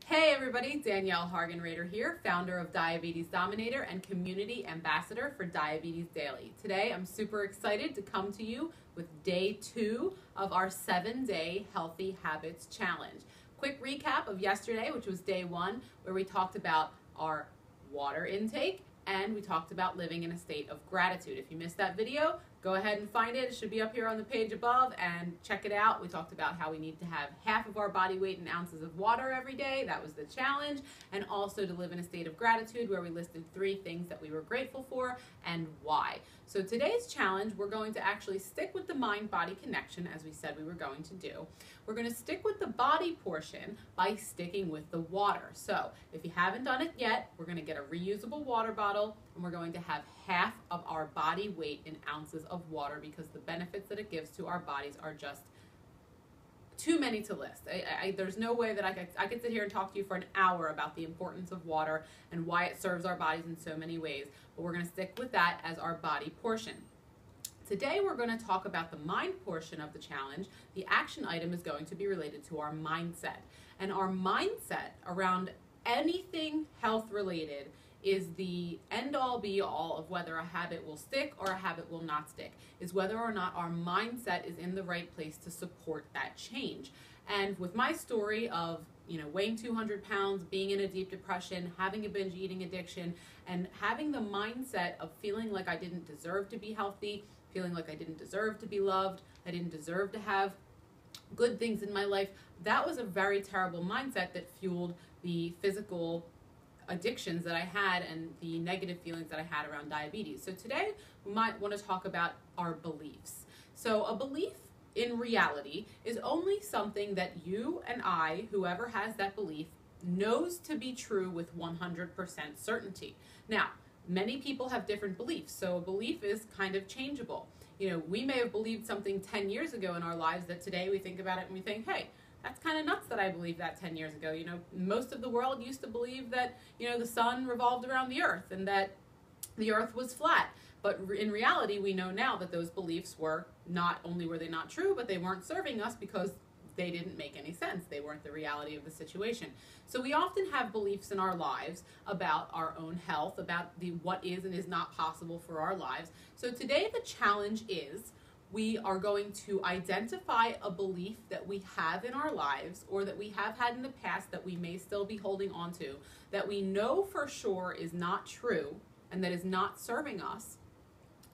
Hey everybody, Danielle Hargan-Rader here, founder of Diabetes Dominator and community ambassador for Diabetes Daily. Today I'm super excited to come to you with day 2 of our 7-day Healthy Habits Challenge. Quick recap of yesterday, which was day 1, where we talked about our water intake and we talked about living in a state of gratitude. If you missed that video, go ahead and find it. It should be up here on the page above and check it out. We talked about how we need to have half of our body weight in ounces of water every day. That was the challenge. And also to live in a state of gratitude, where we listed 3 things that we were grateful for and why. So today's challenge, we're going to actually stick with the mind-body connection, as we said we were going to do. We're going to stick with the body portion by sticking with the water. So if you haven't done it yet, we're going to get a reusable water bottle and we're going to have half of our body weight in ounces of water, because the benefits that it gives to our bodies are just too many to list. There's no way that I could sit here and talk to you for an hour about the importance of water and why it serves our bodies in so many ways, but we're going to stick with that as our body portion. Today we're going to talk about the mind portion of the challenge. The action item is going to be related to our mindset. And our mindset around anything health related is the end-all be-all of whether a habit will stick or a habit will not stick, is whether or not our mindset is in the right place to support that change. And with my story of weighing 200 pounds, being in a deep depression, having a binge eating addiction, and having the mindset of feeling like I didn't deserve to be healthy, feeling like I didn't deserve to be loved, I didn't deserve to have good things in my life, that was a very terrible mindset that fueled the physical addictions that I had and the negative feelings that I had around diabetes. So today we might want to talk about our beliefs. So a belief in reality is only something that you and I, whoever has that belief, knows to be true with 100% certainty. Now, many people have different beliefs, so a belief is kind of changeable. We may have believed something 10 years ago in our lives that today we think about it and we think, hey, that's kind of nuts that I believed that 10 years ago. Most of the world used to believe that, the sun revolved around the earth and that the earth was flat. But in reality, we know now that those beliefs were not only were they not true, but they weren't serving us because they didn't make any sense. They weren't the reality of the situation. So we often have beliefs in our lives about our own health, about what is and is not possible for our lives. So today the challenge is we are going to identify a belief that we have in our lives or that we have had in the past that we may still be holding on to, that we know for sure is not true and that is not serving us.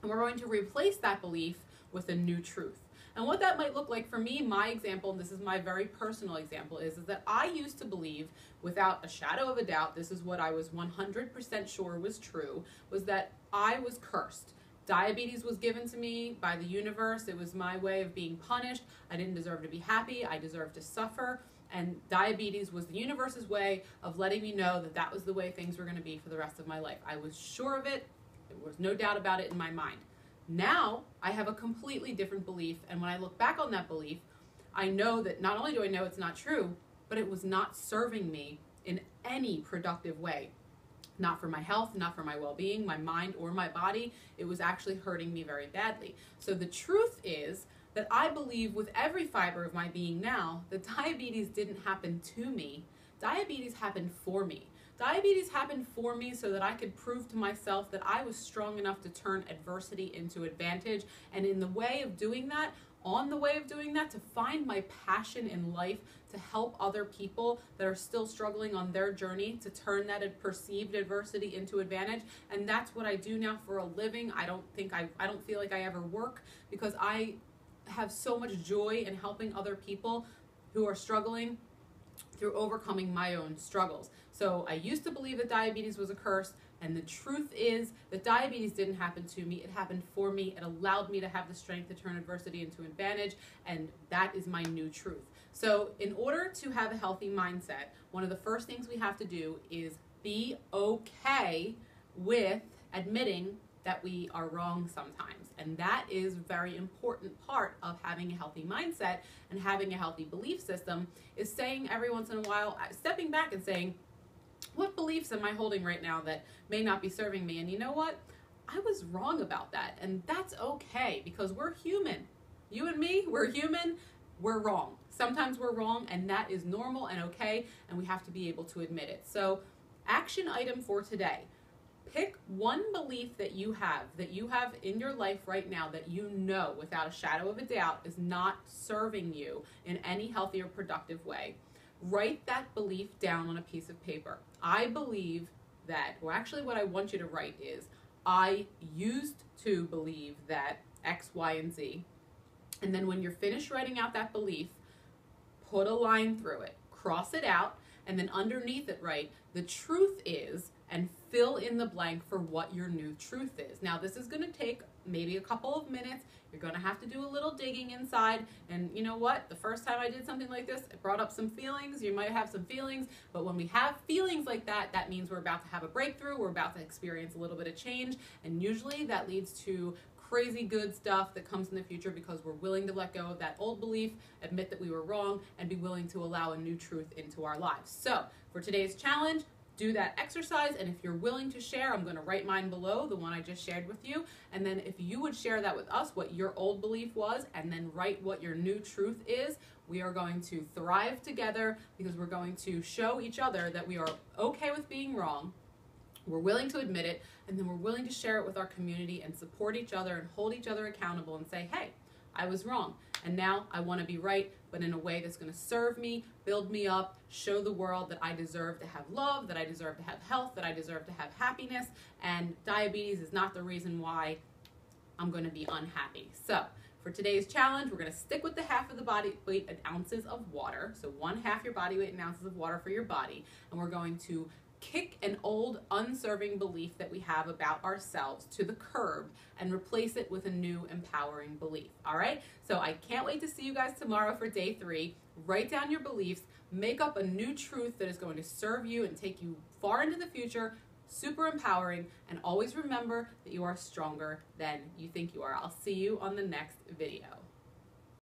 And we're going to replace that belief with a new truth. And what that might look like for me, my example, and this is my very personal example, is that I used to believe without a shadow of a doubt, this is what I was 100% sure was true, was that I was cursed. Diabetes was given to me by the universe. It was my way of being punished. I didn't deserve to be happy. I deserved to suffer. And diabetes was the universe's way of letting me know that that was the way things were going to be for the rest of my life. I was sure of it. There was no doubt about it in my mind. Now I have a completely different belief. And when I look back on that belief, I know that not only do I know it's not true, but it was not serving me in any productive way. Not for my health, not for my well-being, my mind, or my body. It was actually hurting me very badly. So the truth is that I believe with every fiber of my being now that diabetes didn't happen to me. Diabetes happened for me. Diabetes happened for me so that I could prove to myself that I was strong enough to turn adversity into advantage. And in the way of doing that, on the way of doing that, to find my passion in life to help other people that are still struggling on their journey to turn that perceived adversity into advantage. And that's what I do now for a living. I don't feel like I ever work, because I have so much joy in helping other people who are struggling through overcoming my own struggles. So I used to believe that diabetes was a curse, and the truth is that diabetes didn't happen to me. It happened for me. It allowed me to have the strength to turn adversity into advantage, and that is my new truth. So in order to have a healthy mindset, one of the first things we have to do is be okay with admitting that we are wrong sometimes. And that is a very important part of having a healthy mindset and having a healthy belief system, is saying every once in a while, stepping back and saying, what beliefs am I holding right now that may not be serving me? And you know what? I was wrong about that. And that's okay, because we're human. You and me, we're human. we're wrong. Sometimes we're wrong, and that is normal and okay, and we have to be able to admit it. So, action item for today. Pick one belief that you have in your life right now that you know without a shadow of a doubt is not serving you in any healthy or productive way. Write that belief down on a piece of paper. I believe that, or actually what I want you to write is, I used to believe that X, Y, and Z. And then when you're finished writing out that belief, put a line through it, cross it out, and then underneath it write, the truth is, and fill in the blank for what your new truth is. Now, this is going to take maybe a couple of minutes. You're going to have to do a little digging inside. And you know what? The first time I did something like this, it brought up some feelings. You might have some feelings, but when we have feelings like that, that means we're about to have a breakthrough. We're about to experience a little bit of change. And usually that leads to crazy good stuff that comes in the future because we're willing to let go of that old belief, admit that we were wrong, and be willing to allow a new truth into our lives. So for today's challenge, do that exercise, and if you're willing to share, I'm going to write mine below, the one I just shared with you, and then if you would share that with us, what your old belief was, and then write what your new truth is, we are going to thrive together because we're going to show each other that we are okay with being wrong, we're willing to admit it, and then we're willing to share it with our community and support each other and hold each other accountable and say, hey, I was wrong, and now I want to be right, but in a way that's going to serve me, build me up, show the world that I deserve to have love, that I deserve to have health, that I deserve to have happiness, and diabetes is not the reason why I'm going to be unhappy. So for today's challenge, we're going to stick with the half of the body weight in ounces of water, so 1/2 your body weight in ounces of water for your body, and we're going to kick an old unserving belief that we have about ourselves to the curb and replace it with a new empowering belief. All right, so I can't wait to see you guys tomorrow for day 3. Write down your beliefs, make up a new truth that is going to serve you and take you far into the future, super empowering, and always remember that you are stronger than you think you are. I'll see you on the next video.